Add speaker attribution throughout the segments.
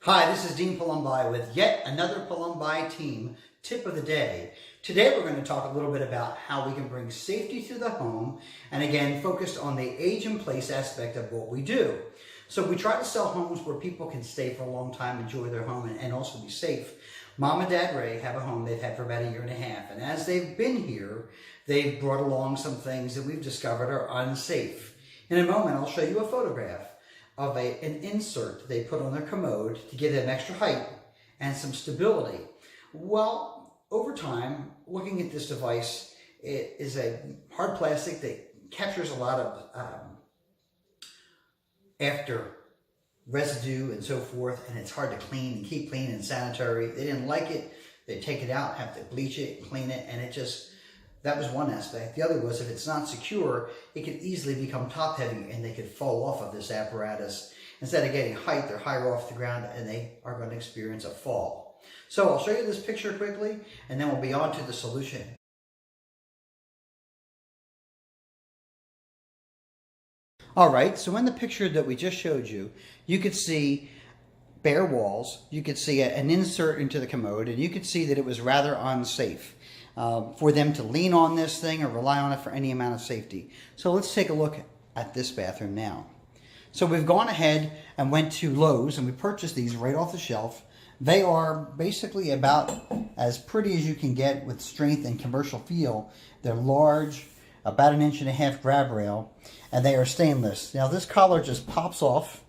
Speaker 1: Hi, this is Dean Palombi with yet another Palombi team tip of the day. Today we're going to talk a little bit about how we can bring safety to the home, and again focused on the age and place aspect of what we do. So we try to sell homes where people can stay for a long time, enjoy their home, and also be safe. Mom and Dad Ray have a home they've had for about 1.5 years, and as they've been here, they've brought along some things that we've discovered are unsafe. In a moment, I'll show you a photograph of an insert they put on their commode to give them extra height and some stability. Well, over time, looking at this device, it is a hard plastic that captures a lot of after residue and so forth, and it's hard to clean and keep clean and sanitary. They didn't like it. They take it out, have to bleach it, clean it, and it just, that was one aspect. The other was if it's not secure, it could easily become top heavy and they could fall off of this apparatus. Instead of getting height, they're higher off the ground and they are going to experience a fall. So I'll show you this picture quickly and then we'll be on to the solution. All right, so in the picture that we just showed you, you could see bare walls, you could see an insert into the commode, and you could see that it was rather unsafe for them to lean on this thing or rely on it for any amount of safety. So let's take a look at this bathroom now. So we've gone ahead and went to Lowe's and we purchased these right off the shelf. They are basically about as pretty as you can get with strength and commercial feel. They're large, about 1.5 inch grab rail, and they are stainless. Now this collar just pops off.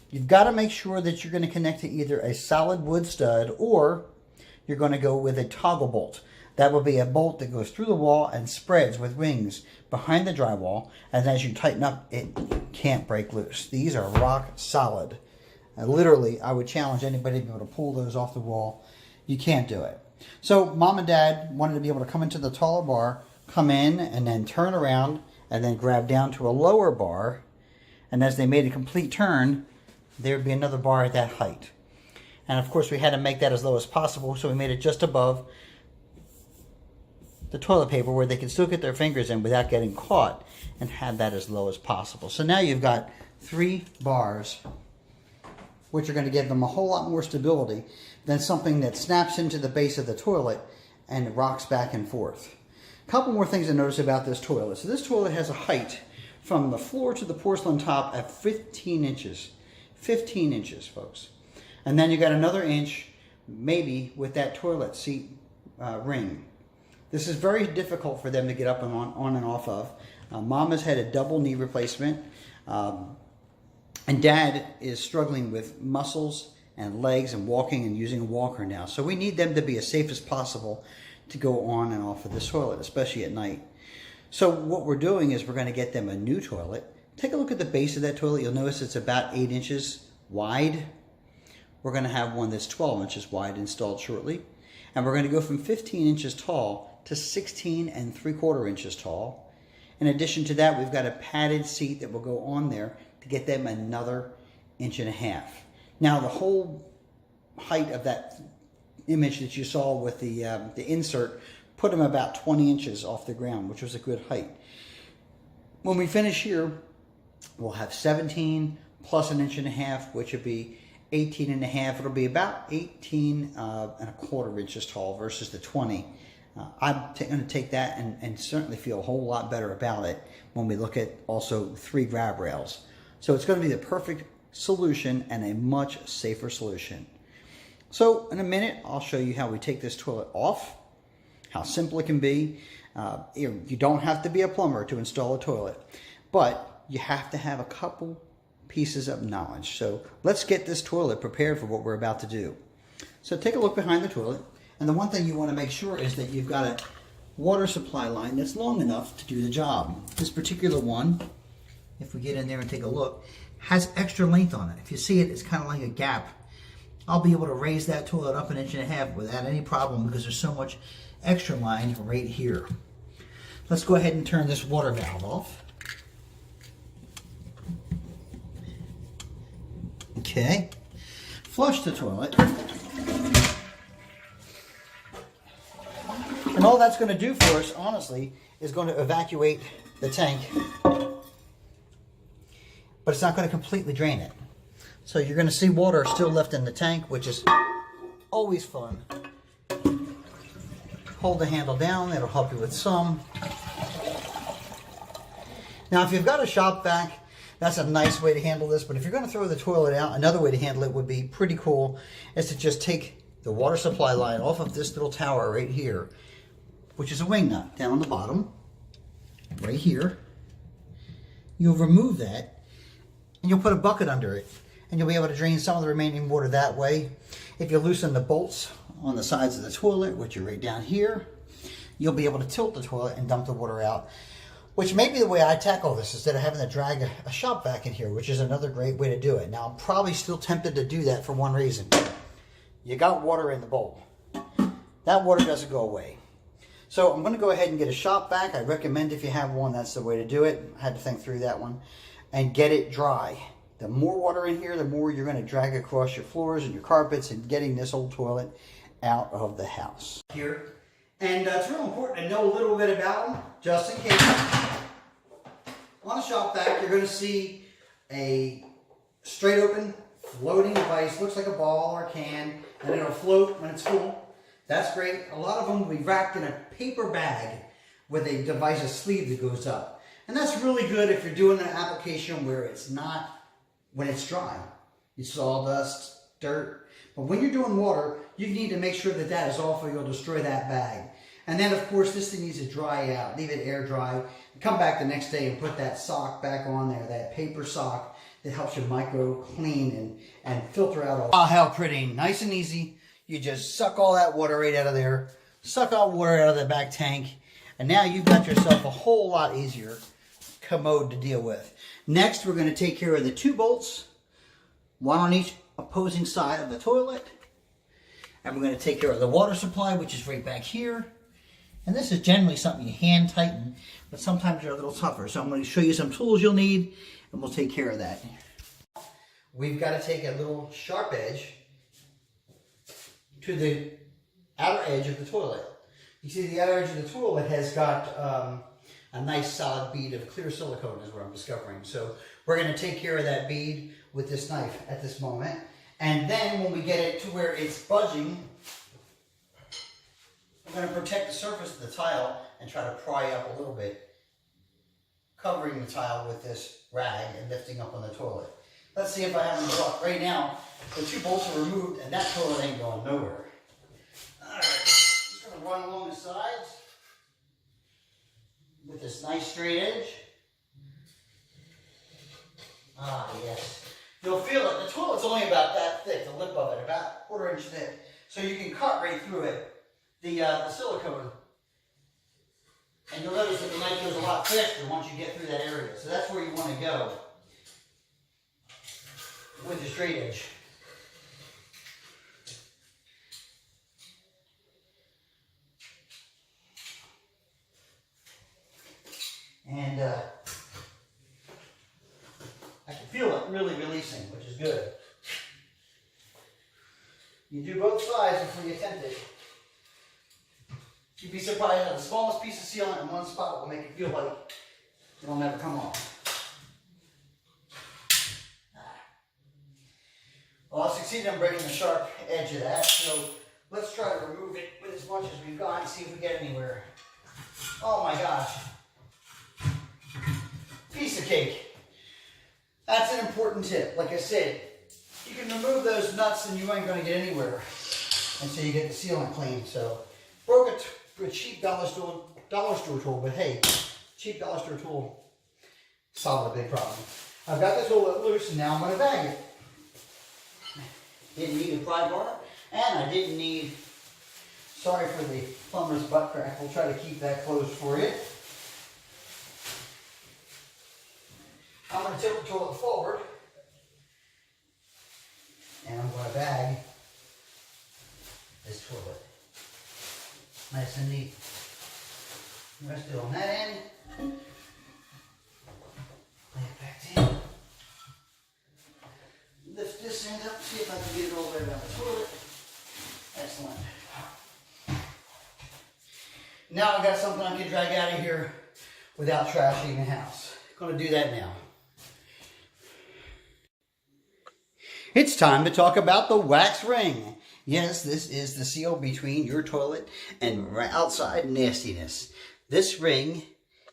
Speaker 1: You've got to make sure that you're going to connect to either a solid wood stud or you're going to go with a toggle bolt. That will be a bolt that goes through the wall and spreads with wings behind the drywall, and as you tighten up, it can't break loose. These are rock solid. Literally, I would challenge anybody to be able to pull those off the wall. You can't do it. So Mom and Dad wanted to be able to come into the taller bar, come in, and then turn around, and then grab down to a lower bar, and as they made a complete turn, there would be another bar at that height. And of course, we had to make that as low as possible, so we made it just above the toilet paper where they can still get their fingers in without getting caught, and have that as low as possible. So now you've got 3 bars, which are going to give them a whole lot more stability than something that snaps into the base of the toilet and rocks back and forth. A couple more things to notice about this toilet. So this toilet has a height from the floor to the porcelain top at 15 inches. 15 inches, folks. And then you got another inch, maybe, with that toilet seat ring. This is very difficult for them to get up and on and off of. Mom has had a double knee replacement, and Dad is struggling with muscles and legs and walking and using a walker now. So we need them to be as safe as possible to go on and off of this toilet, especially at night. So what we're doing is we're going to get them a new toilet. Take a look at the base of that toilet. You'll notice it's about 8 inches wide. We're going to have one that's 12 inches wide installed shortly. And we're going to go from 15 inches tall to 16 3/4 inches tall. In addition to that, we've got a padded seat that will go on there to get them another 1.5 inches. Now the whole height of that image that you saw with the insert put them about 20 inches off the ground, which was a good height. When we finish here, we'll have 17 plus 1.5 inches, which would be 18.5. It'll be about 18.25 inches tall versus the 20. I'm going to take that and certainly feel a whole lot better about it when we look at also 3 grab rails. So it's going to be the perfect solution and a much safer solution. So in a minute, I'll show you how we take this toilet off, how simple it can be. You don't have to be a plumber to install a toilet, but you have to have a couple pieces of knowledge. So let's get this toilet prepared for what we're about to do. So take a look behind the toilet. And the one thing you want to make sure is that you've got a water supply line that's long enough to do the job. This particular one, if we get in there and take a look, has extra length on it. If you see it, it's kind of like a gap. I'll be able to raise that toilet up 1.5 inches without any problem because there's so much extra line right here. Let's go ahead and turn this water valve off. Okay. Flush the toilet. And all that's going to do for us, honestly, is going to evacuate the tank. But it's not going to completely drain it. So you're going to see water still left in the tank, which is always fun. Hold the handle down, it'll help you with some. Now if you've got a shop vac, that's a nice way to handle this, but if you're going to throw the toilet out, another way to handle it would be pretty cool, is to just take the water supply line off of this little tower right here, which is a wing nut down on the bottom, right here. You'll remove that, and you'll put a bucket under it, and you'll be able to drain some of the remaining water that way. If you loosen the bolts on the sides of the toilet, which are right down here, you'll be able to tilt the toilet and dump the water out, which may be the way I tackle this instead of having to drag a shop vac in here, which is another great way to do it. Now, I'm probably still tempted to do that for one reason. You got water in the bowl. That water doesn't go away. So I'm going to go ahead and get a shop vac. I recommend if you have one, that's the way to do it. I had to think through that one. And get it dry. The more water in here, the more you're going to drag across your floors and your carpets and getting this old toilet out of the house. Here. And it's real important to know a little bit about them, just in case. On a shop vac, you're going to see a straight open floating device. Looks like a ball or a can, and it'll float when it's full. That's great. A lot of them will be wrapped in a paper bag with a device, a sleeve that goes up. And that's really good if you're doing an application where it's not, when it's dry. It's sawdust, dirt. But when you're doing water, you need to make sure that that is off or you'll destroy that bag. And then, of course, this thing needs to dry out. Leave it air dry. Come back the next day and put that sock back on there, that paper sock that helps you micro clean and filter out all. Oh, how pretty. Nice and easy. You just suck all that water right out of there. Suck all water out of the back tank. And now you've got yourself a whole lot easier commode to deal with. Next, we're going to take care of the 2 bolts. One on each opposing side of the toilet. And we're going to take care of the water supply, which is right back here. And this is generally something you hand tighten, but sometimes they're a little tougher. So I'm going to show you some tools you'll need, and we'll take care of that. We've got to take a little sharp edge to the outer edge of the toilet. You see the outer edge of the toilet has got a nice solid bead of clear silicone is what I'm discovering. So we're going to take care of that bead with this knife at this moment. And then when we get it to where it's budging, we're going to protect the surface of the tile and try to pry up a little bit, covering the tile with this rag and lifting up on the toilet. Let's see if I have them blocked. Right now, the 2 bolts are removed and that toilet ain't going nowhere. Alright, just going to run along the sides with this nice straight edge. Ah, yes. You'll feel it. The toilet's only about that thick, the lip of it, about 1/4 inch thick. So you can cut right through it. The silicone, and you'll notice that the knife goes a lot faster once you get through that area. So that's where you want to go with the straight edge. And I can feel it really releasing, which is good. You do both sides before you attempt it. You'd be surprised how the smallest piece of sealant in one spot will make it feel like it'll never come off. Well, I succeeded in breaking the sharp edge of that, so let's try to remove it with as much as we've got and see if we get anywhere. Oh my gosh. Piece of cake. That's an important tip. Like I said, you can remove those nuts and you ain't going to get anywhere until you get the sealant clean. So, broke a cheap dollar store tool, but hey, cheap dollar store tool solved a big problem. I've got this all loose and now I'm going to bag it. Didn't need a pry bar, and I didn't need, sorry for the plumber's butt crack, we'll try to keep that closed for you. I'm going to tilt the toilet forward, and I'm going to bag this toilet. Nice and neat. Rest it on that end. Lay it back down. Lift this end up, see if I can get it all the way around the toilet. Excellent. Now I've got something I can drag out of here without trashing the house. I'm going to do that now. It's time to talk about the wax ring. Yes, this is the seal between your toilet and outside nastiness. This ring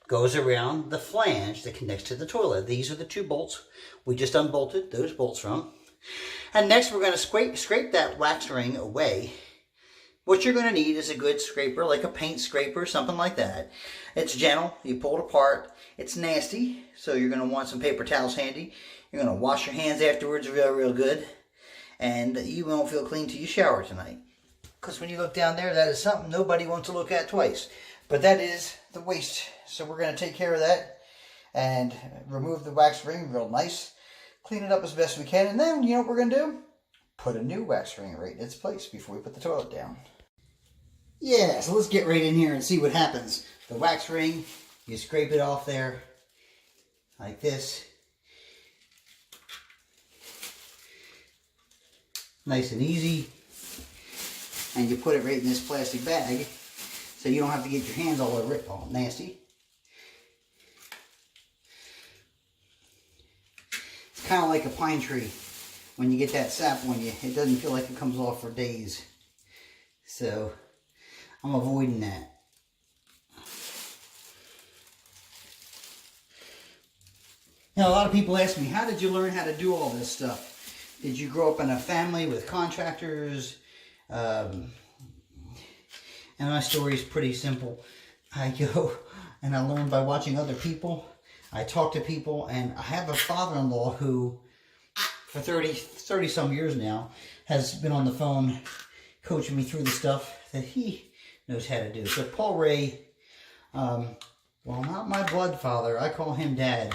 Speaker 1: goes around the flange that connects to the toilet. These are the two bolts we just unbolted those bolts from. And next we're going to scrape that wax ring away. What you're going to need is a good scraper, like a paint scraper, something like that. It's gentle. You pull it apart. It's nasty, so you're going to want some paper towels handy. You're going to wash your hands afterwards real good. And you won't feel clean till you shower tonight. Because when you look down there, that is something nobody wants to look at twice. But that is the waste. So we're going to take care of that and remove the wax ring real nice. Clean it up as best we can. And then, you know what we're going to do? Put a new wax ring right in its place before we put the toilet down. Yeah, so let's get right in here and see what happens. The wax ring, you scrape it off there like this. Nice and easy. And you put it right in this plastic bag so you don't have to get your hands all over it, all nasty. It's kind of like a pine tree. When you get that sap on you, it doesn't feel like it comes off for days. So I'm avoiding that. Now, a lot of people ask me, how did you learn how to do all this stuff? Did you grow up in a family with contractors? And my story is pretty simple. I go and I learn by watching other people. I talk to people, and I have a father-in-law who, for 30 some years now, has been on the phone coaching me through the stuff that he knows how to do. So Paul Ray, well, not my blood father, I call him Dad,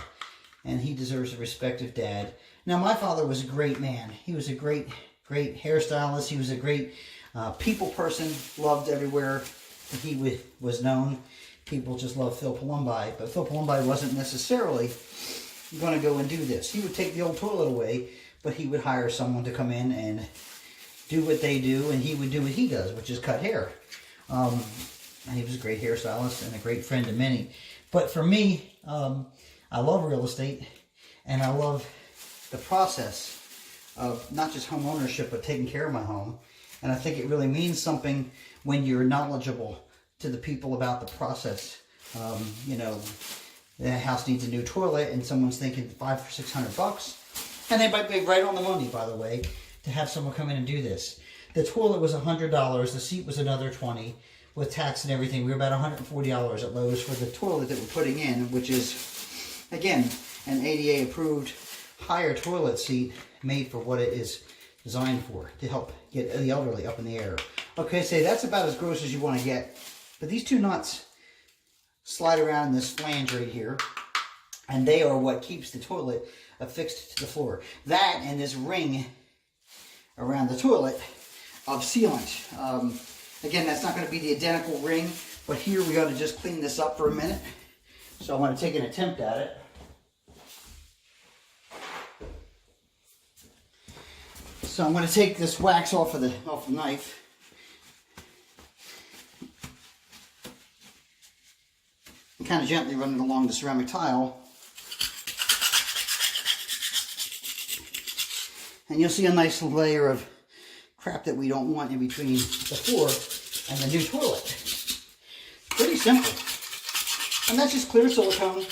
Speaker 1: and he deserves the respect of Dad. Now, my father was a great man. He was a great hairstylist. He was a great people person, loved everywhere he was known. People just loved Phil Palombi, but Phil Palombi wasn't necessarily going to go and do this. He would take the old toilet away, but he would hire someone to come in and do what they do, and he would do what he does, which is cut hair. And he was a great hairstylist and a great friend to many. But for me, I love real estate, and I love the process of not just home ownership, but taking care of my home. And I think it really means something when you're knowledgeable to the people about the process. You know, the house needs a new toilet, and someone's thinking $500 or $600, and they might be right on the money, by the way, to have someone come in and do this. The toilet was $100. The seat was another $20. With tax and everything, we were about $140 at Lowe's for the toilet that we're putting in, which is, again, an ADA approved higher toilet seat made for what it is designed for, to help get the elderly up in the air. Okay, say that's about as gross as you want to get. But these two nuts slide around in this flange right here, and they are what keeps the toilet affixed to the floor. That and this ring around the toilet of sealant. Again, that's not going to be the identical ring, but here we got to just clean this up for a minute. So I want to take an attempt at it. So I'm going to take this wax off of the knife. And kind of gently run it along the ceramic tile. And you'll see a nice layer of crap that we don't want in between the floor and the new toilet. Pretty simple. And that's just clear silicone.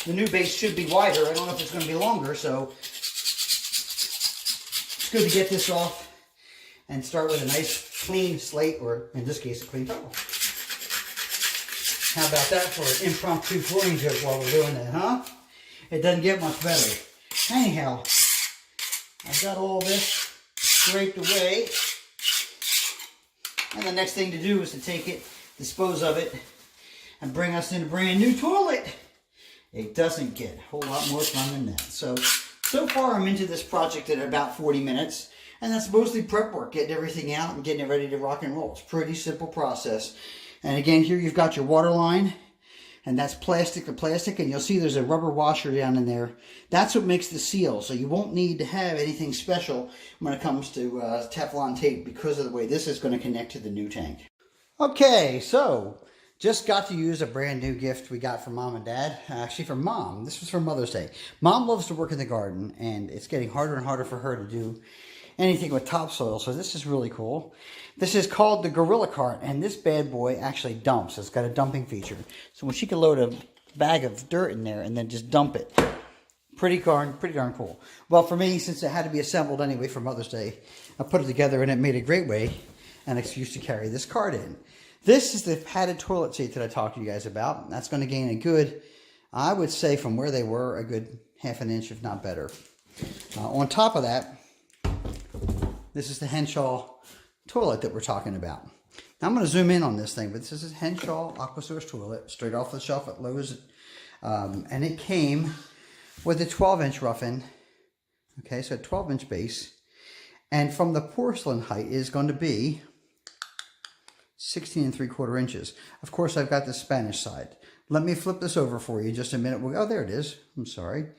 Speaker 1: The new base should be wider. I don't know if it's going to be longer, so it's good to get this off and start with a nice clean slate, or in this case, a clean towel. How about that for an impromptu flooring joke while we're doing that, huh? It doesn't get much better. Anyhow, I've got all this scraped away. And the next thing to do is to take it, dispose of it, and bring us in a brand new toilet. It doesn't get a whole lot more fun than that. So far I'm into this project at about 40 minutes. And that's mostly prep work, getting everything out and getting it ready to rock and roll. It's a pretty simple process. And again, here you've got your water line, and that's plastic to plastic, and you'll see there's a rubber washer down in there. That's what makes the seal, so you won't need to have anything special when it comes to Teflon tape because of the way this is going to connect to the new tank. Okay, so Just got to use a brand new gift we got from Mom and Dad. Actually from Mom. This was for Mother's Day. Mom loves to work in the garden, and it's getting harder and harder for her to do anything with topsoil. So this is really cool. This is called the Gorilla Cart, and this bad boy actually dumps. It's got a dumping feature. So when she can load a bag of dirt in there and then just dump it. Pretty darn cool. Well, for me, since it had to be assembled anyway for Mother's Day, I put it together and it made a great way, an excuse to carry this cart in. This is the padded toilet seat that I talked to you guys about. That's going to gain a good, I would say from where they were, a good half an inch, if not better. On top of that, this is the Henshaw toilet that we're talking about. Now I'm going to zoom in on this thing, but this is a Henshaw Aquasource toilet, straight off the shelf at Lowe's. And it came with a 12-inch rough-in. Okay, so a 12-inch base. And from the porcelain height is going to be 16 3/4 inches. Of course, I've got the Spanish side. Let me flip this over for you just a minute. Oh, there it is. I'm sorry.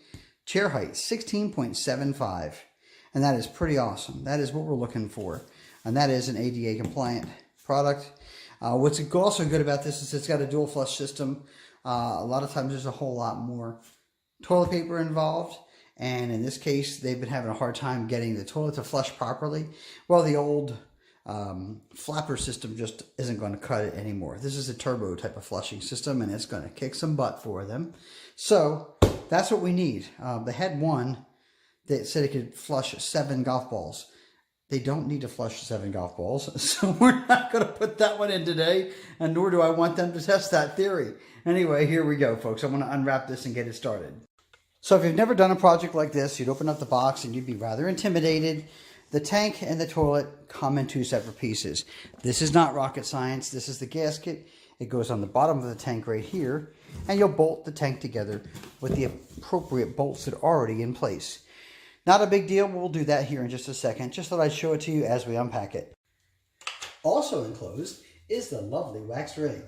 Speaker 1: Chair height, 16.75. And that is pretty awesome. That is what we're looking for. And that is an ADA compliant product. What's also good about this is it's got a dual flush system. A lot of times there's a whole lot more toilet paper involved. And in this case, they've been having a hard time getting the toilet to flush properly. Well, the old flapper system just isn't going to cut it anymore. This is a turbo type of flushing system, and it's going to kick some butt for them. So that's what we need. They had one that said it could flush 7 golf balls. They don't need to flush 7 golf balls, so we're not going to put that one in today, and nor do I want them to test that theory. Anyway, here we go, folks. I'm going to unwrap this and get it started. So if you've never done a project like this, you'd open up the box and you'd be rather intimidated. The tank and the toilet come in 2 separate pieces. This is not rocket science. This is the gasket. It goes on the bottom of the tank right here, and you'll bolt the tank together with the appropriate bolts that are already in place. Not a big deal. We'll do that here in just a second. Just thought I'd show it to you as we unpack it. Also enclosed is the lovely wax ring.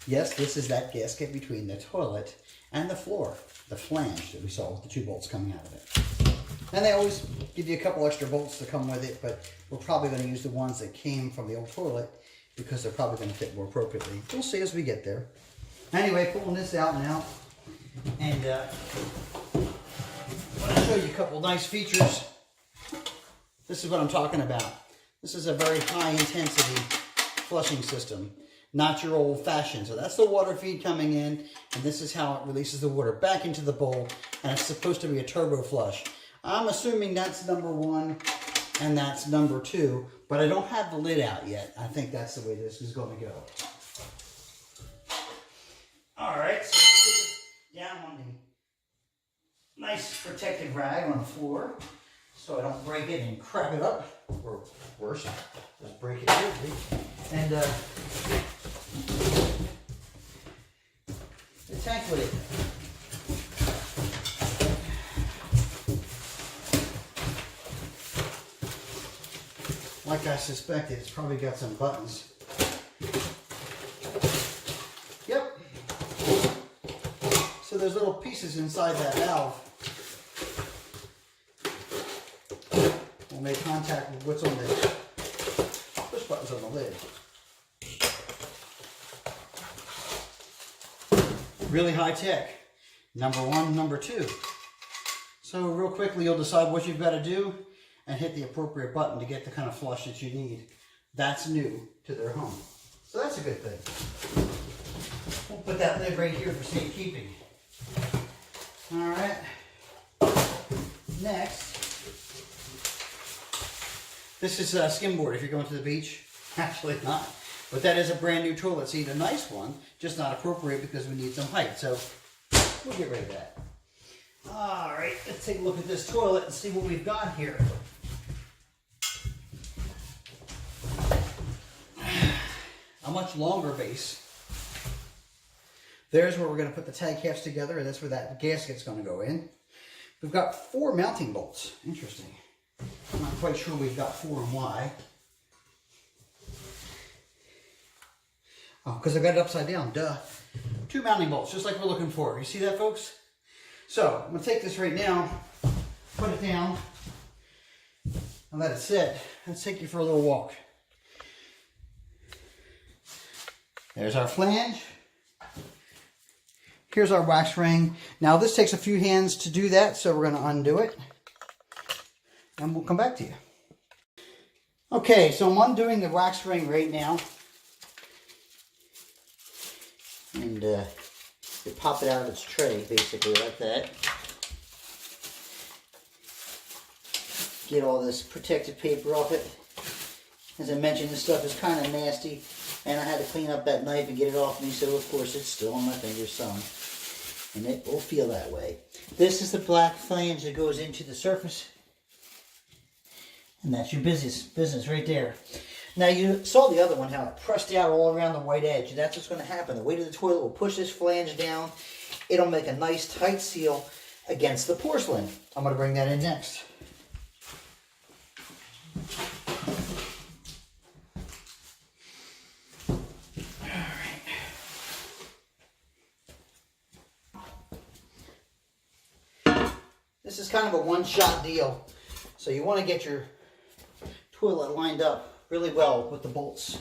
Speaker 1: Yes, this is that gasket between the toilet and the floor, the flange that we saw with the 2 bolts coming out of it. And they always give you a couple extra bolts to come with it, but we're probably going to use the ones that came from the old toilet because they're probably going to fit more appropriately. We'll see as we get there. Anyway, pulling this out now, and I want to show you a couple nice features. This is what I'm talking about. This is a very high intensity flushing system, not your old fashioned. So that's the water feed coming in, and this is how it releases the water back into the bowl, and it's supposed to be a turbo flush. I'm assuming that's number 1 and that's number 2, but I don't have the lid out yet. I think that's the way this is going to go. All right, so just down on the nice protective rag on the floor so I don't break it and crap it up, or worse, just break it quickly. And the tank lid. Like I suspected, it's probably got some buttons. Yep. So there's little pieces inside that valve. Will make contact with what's on the push buttons on the lid. Really high tech. Number 1, number 2. So real quickly, you'll decide what you've got to do and hit the appropriate button to get the kind of flush that you need. That's new to their home. So that's a good thing. We'll put that lid right here for safekeeping. All right. Next, this is a skimboard if you're going to the beach. Actually not. But that is a brand new toilet seat, a nice one, just not appropriate because we need some height. So we'll get rid of that. All right, let's take a look at this toilet and see what we've got here. A much longer base. There's where we're going to put the tag caps together, and that's where that gasket's going to go in. We've got 4 mounting bolts. Interesting. I'm not quite sure we've got 4 and why. Oh, because I got it upside down. Duh. 2 mounting bolts, just like we're looking for. You see that, folks? So, I'm going to take this right now, put it down, and let it sit. Let's take you for a little walk. There's our flange. Here's our wax ring. Now this takes a few hands to do that, so we're going to undo it. And we'll come back to you. Okay, so I'm undoing the wax ring right now. And you pop it out of its tray, basically, like that. Get all this protective paper off it. As I mentioned, this stuff is kind of nasty, and I had to clean up that knife and get it off me, so of course it's still on my fingers some. And it will feel that way. This is the black flange that goes into the surface. And that's your business right there. Now you saw the other one, how it pressed out all around the white edge. That's what's going to happen. The weight of the toilet will push this flange down. It'll make a nice tight seal against the porcelain. I'm going to bring that in next. This is kind of a one-shot deal. So you want to get your toilet lined up really well with the bolts.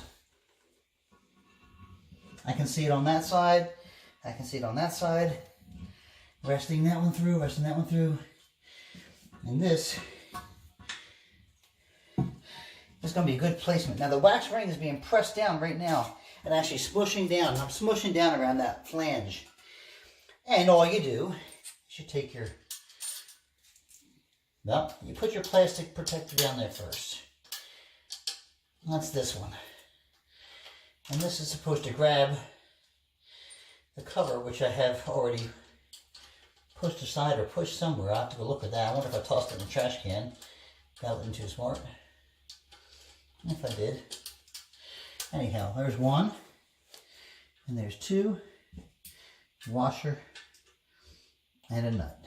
Speaker 1: I can see it on that side. I can see it on that side. Resting that one through, resting that one through. And this is going to be a good placement. Now the wax ring is being pressed down right now and actually smushing down. I'm smushing down around that flange. And all you do is you take your, well, you put your plastic protector down there first. That's this one. And this is supposed to grab the cover, which I have already pushed aside or pushed somewhere. I'll have to go look at that. I wonder if I tossed it in the trash can. That wasn't too smart. If I did. Anyhow, there's one. And there's two. Washer. And a nut.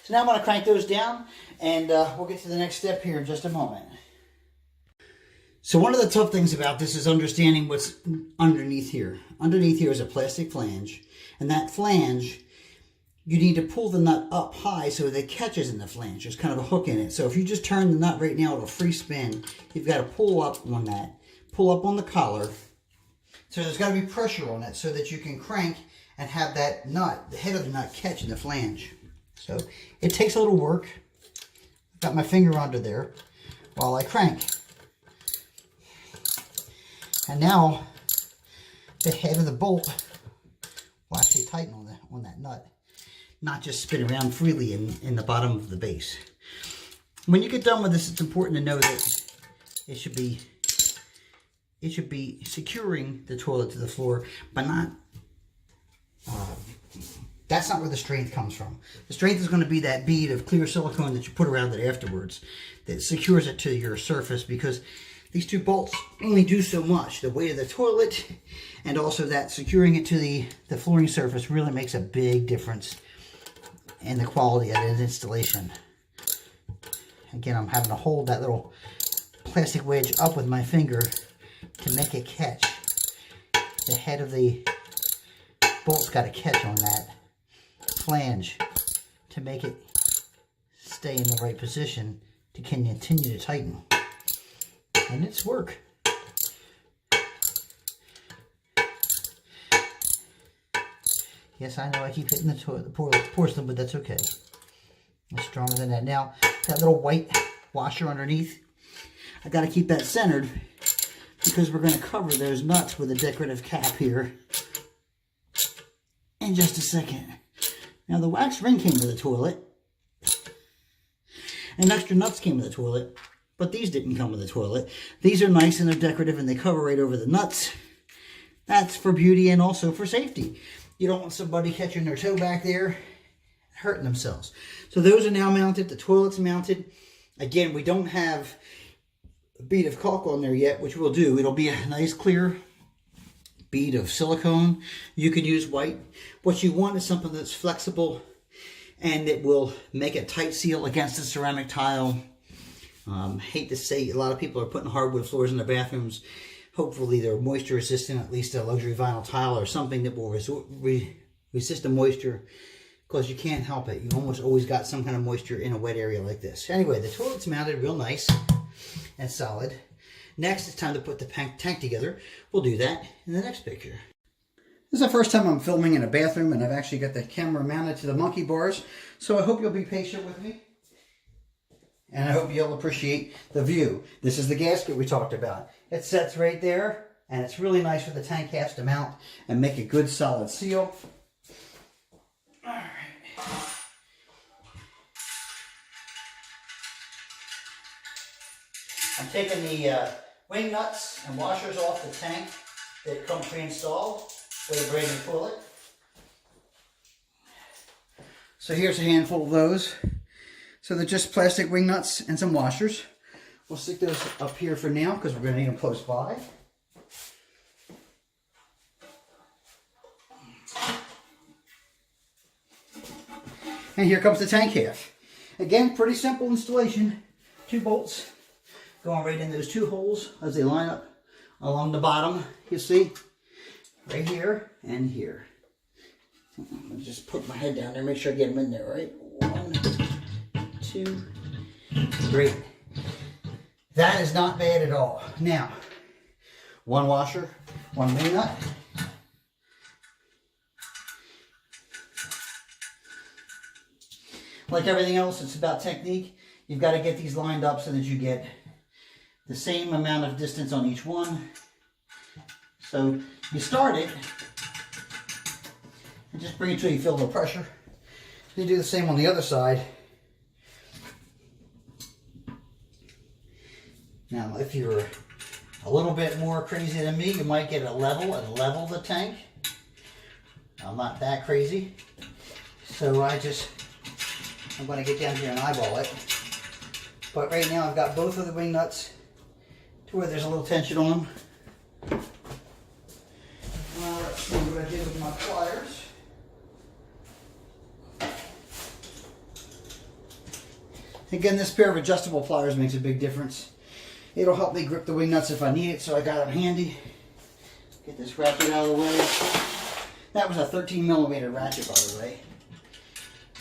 Speaker 1: So now I'm going to crank those down, and we'll get to the next step here in just a moment. So one of the tough things about this is understanding what's underneath here. Underneath here is a plastic flange, and that flange, you need to pull the nut up high so that it catches in the flange. There's kind of a hook in it. So if you just turn the nut right now, it'll free spin. You've got to pull up on that, pull up on the collar. So there's got to be pressure on it so that you can crank and have that nut, the head of the nut, catch in the flange. So it takes a little work. I've got my finger under there while I crank. And now the head of the bolt will actually tighten on that nut, not just spin around freely in the bottom of the base. When you get done with this, it's important to know that it should be securing the toilet to the floor, but not. That's not where the strength comes from. The strength is going to be that bead of clear silicone that you put around it afterwards that secures it to your surface, because these two bolts only do so much. The weight of the toilet and also that securing it to the flooring surface really makes a big difference in the quality of the installation. Again, I'm having to hold that little plastic wedge up with my finger to make it catch. The head of the bolt's got to catch on that flange to make it stay in the right position to continue to tighten. And it's work. Yes, I know I keep hitting the porcelain, but that's okay. It's stronger than that. Now, that little white washer underneath, I got to keep that centered because we're going to cover those nuts with a decorative cap here in just a second. Now the wax ring came with the toilet, and extra nuts came with the toilet, but these didn't come with the toilet. These are nice and they're decorative and they cover right over the nuts. That's for beauty and also for safety. You don't want somebody catching their toe back there and hurting themselves. So those are now mounted, the toilet's mounted. Again, we don't have a bead of caulk on there yet, which we'll do. It'll be a nice clear bead of silicone. You could use white. What you want is something that's flexible and it will make a tight seal against the ceramic tile. Hate to say, a lot of people are putting hardwood floors in their bathrooms. Hopefully they're moisture resistant, at least a luxury vinyl tile or something that will resist the moisture, because you can't help it. You almost always got some kind of moisture in a wet area like this. Anyway, the toilet's mounted real nice and solid. Next, it's time to put the tank together. We'll do that in the next picture. This is the first time I'm filming in a bathroom, and I've actually got the camera mounted to the monkey bars, so I hope you'll be patient with me. And I hope you'll appreciate the view. This is the gasket we talked about. It sets right there, and it's really nice for the tank halves to mount and make a good solid seal. All right. I'm taking the wing nuts and washers off the tank that come pre-installed with a braided toilet. So here's a handful of those. So they're just plastic wing nuts and some washers. We'll stick those up here for now because we're going to need them close by. And here comes the tank half. Again, pretty simple installation. 2 bolts going right in those 2 holes as they line up along the bottom. You see, right here and here. I'll just put my head down there, make sure I get them in there, right? 1, 2, 3. That is not bad at all. Now, 1 washer, 1 wing nut. Like everything else, it's about technique. You've got to get these lined up so that you get the same amount of distance on each one. So you start it and just bring it till you feel the pressure. You do the same on the other side. Now, if you're a little bit more crazy than me, you might get a level and level the tank. I'm not that crazy. So I'm going to get down here and eyeball it. But right now I've got both of the wing nuts to where there's a little tension on them. Let's see what I did with my pliers. Again, this pair of adjustable pliers makes a big difference. It'll help me grip the wing nuts if I need it, so I got them handy. Get this ratchet out of the way. That was a 13mm ratchet, by the way.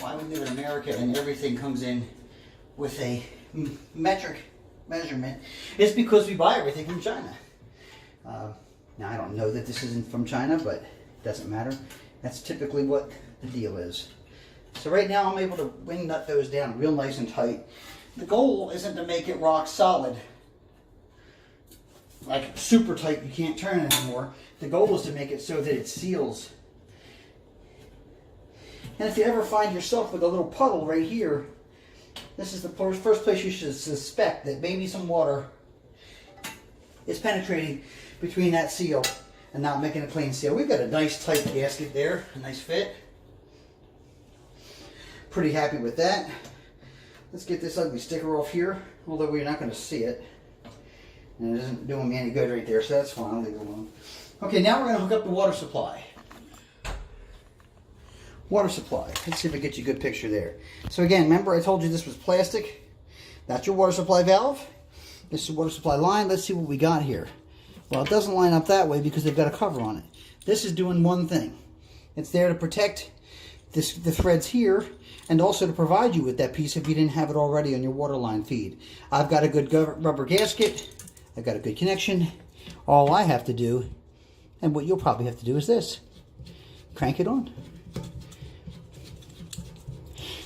Speaker 1: Why we live in America and everything comes in with a metric measurement, it's because we buy everything from China. Now, I don't know that this isn't from China, but it doesn't matter. That's typically what the deal is. So right now I'm able to wing nut those down real nice and tight. The goal isn't to make it rock solid, like super tight you can't turn it anymore. The goal is to make it so that it seals. And if you ever find yourself with a little puddle right here, this is the first place you should suspect that maybe some water is penetrating between that seal and not making a clean seal. We've got a nice tight gasket there, a nice fit. Pretty happy with that. Let's get this ugly sticker off here, although we're not going to see it. And it isn't doing me any good right there, so that's fine. I'll leave it alone. Okay, now we're going to hook up the water supply. Water supply. Let's see if I get you a good picture there. So again, remember I told you this was plastic. That's your water supply valve. This is the water supply line. Let's see what we got here. Well, it doesn't line up that way because they've got a cover on it. This is doing one thing. It's there to protect the threads here and also to provide you with that piece if you didn't have it already on your water line feed. I've got a good rubber gasket. I've got a good connection. All I have to do, and what you'll probably have to do, is this. Crank it on.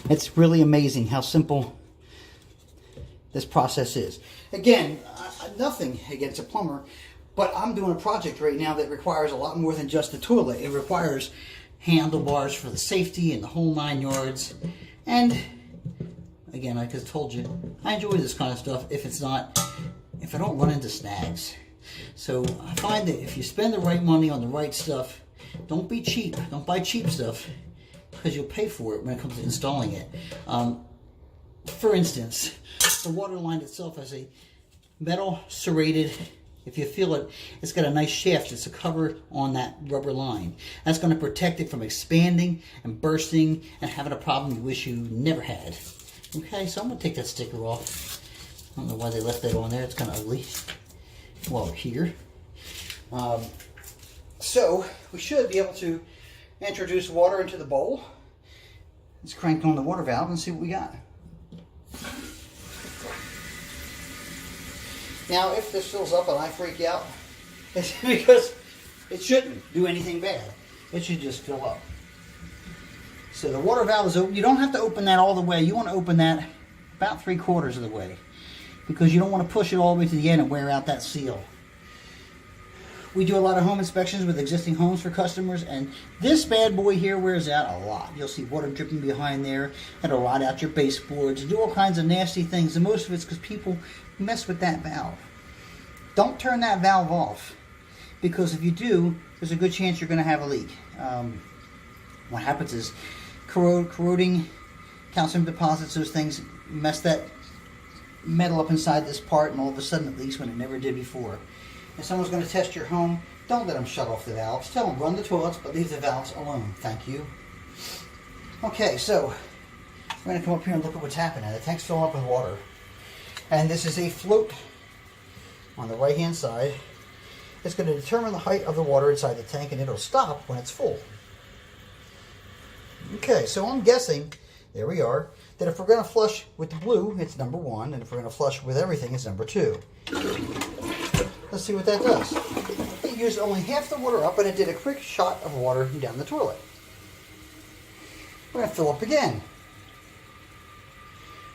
Speaker 1: It's really amazing how simple this process is. Again, nothing against a plumber, but I'm doing a project right now that requires a lot more than just the toilet. It requires handlebars for the safety and the whole 9 yards. And again, like I told you, I enjoy this kind of stuff if I don't run into snags. So I find that if you spend the right money on the right stuff, don't be cheap. Don't buy cheap stuff, because you'll pay for it when it comes to installing it. For instance, the water line itself has a metal serrated, if you feel it, it's got a nice shaft. It's a cover on that rubber line. That's going to protect it from expanding and bursting and having a problem you wish you never had. Okay, so I'm going to take that sticker off. I don't know why they left that on there. It's kind of ugly. Well, here. So we should be able to introduce water into the bowl. Let's crank on the water valve and see what we got. Now, if this fills up and I freak out, it's because it shouldn't do anything bad. It should just fill up. So the water valve is open. You don't have to open that all the way. You want to open that about 3/4 of the way, because you don't want to push it all the way to the end and wear out that seal. We do a lot of home inspections with existing homes for customers, and this bad boy here wears out a lot. You'll see water dripping behind there. It'll rot out your baseboards, do all kinds of nasty things, and most of it's because people mess with that valve. Don't turn that valve off, because if you do, there's a good chance you're going to have a leak. What happens is corroding calcium deposits, those things mess that metal up inside this part, and all of a sudden it leaks when it never did before. If someone's going to test your home, don't let them shut off the valves. Tell them run the toilets, but leave the valves alone. Thank you. Okay, so we're going to come up here and look at what's happening. The tank's filling up with water. And this is a float on the right-hand side. It's going to determine the height of the water inside the tank, and it'll stop when it's full. Okay, so I'm guessing, there we are, that if we're going to flush with the blue, it's number 1, and if we're going to flush with everything, it's number 2. Let's see what that does. It used only half the water up, and it did a quick shot of water down the toilet. We're going to fill up again.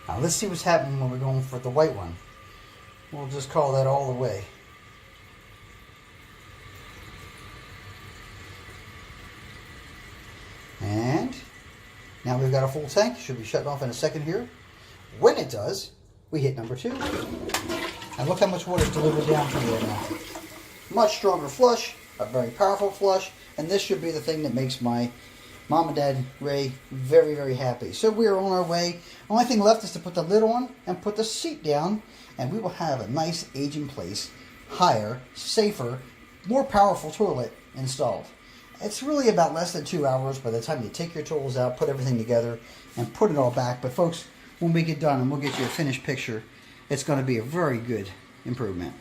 Speaker 1: Now let's see what's happening when we're going for the white one. We'll just call that all the way. And now we've got a full tank. Should be shutting off in a second here. When it does, we hit number 2. And look how much water is delivered down from there now. Much stronger flush, a very powerful flush, and this should be the thing that makes my mom and dad, Ray, very, very happy. So we are on our way. Only thing left is to put the lid on and put the seat down, and we will have a nice age-in-place, higher, safer, more powerful toilet installed. It's really about less than 2 hours by the time you take your tools out, put everything together, and put it all back. But folks, when we get done and we'll get you a finished picture, it's going to be a very good improvement.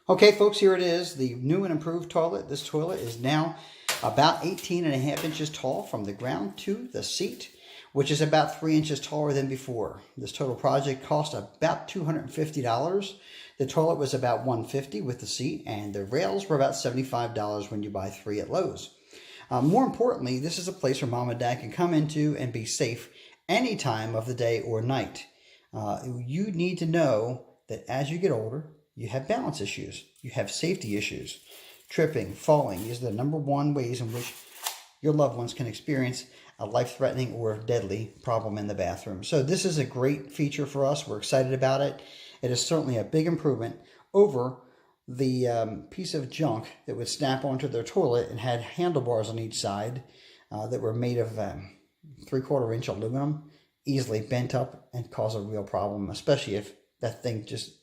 Speaker 1: Okay, folks, here it is, the new and improved toilet. This toilet is now about 18.5 inches tall from the ground to the seat, which is about 3 inches taller than before. This total project cost about $250. The toilet was about $150 with the seat, and the rails were about $75 when you buy 3 at Lowe's. More importantly, this is a place where mom and dad can come into and be safe any time of the day or night. You need to know that as you get older, you have balance issues. You have safety issues. Tripping, falling. These are the #1 ways in which your loved ones can experience a life-threatening or deadly problem in the bathroom. So this is a great feature for us. We're excited about it. It is certainly a big improvement over the piece of junk that would snap onto their toilet and had handlebars on each side that were made of 3/4 inch aluminum, easily bent up and cause a real problem, especially if that thing just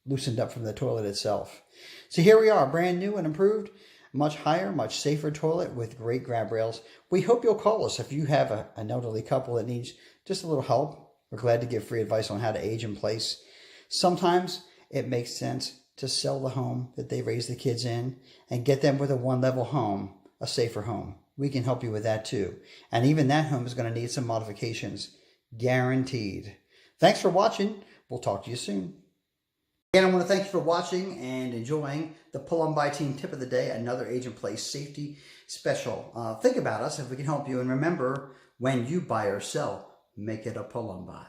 Speaker 1: loosened up from the toilet itself. So here we are, brand new and improved, much higher, much safer toilet with great grab rails. We hope you'll call us if you have an elderly couple that needs just a little help. We're glad to give free advice on how to age in place. Sometimes it makes sense to sell the home that they raised the kids in and get them with a one-level home, a safer home. We can help you with that too. And even that home is going to need some modifications, guaranteed. Thanks for watching. We'll talk to you soon. Again, I want to thank you for watching and enjoying the PALOMBI Team Tip of the Day, another age-in-place safety special. Think about us if we can help you. And remember, when you buy or sell, make it a PALOMBI.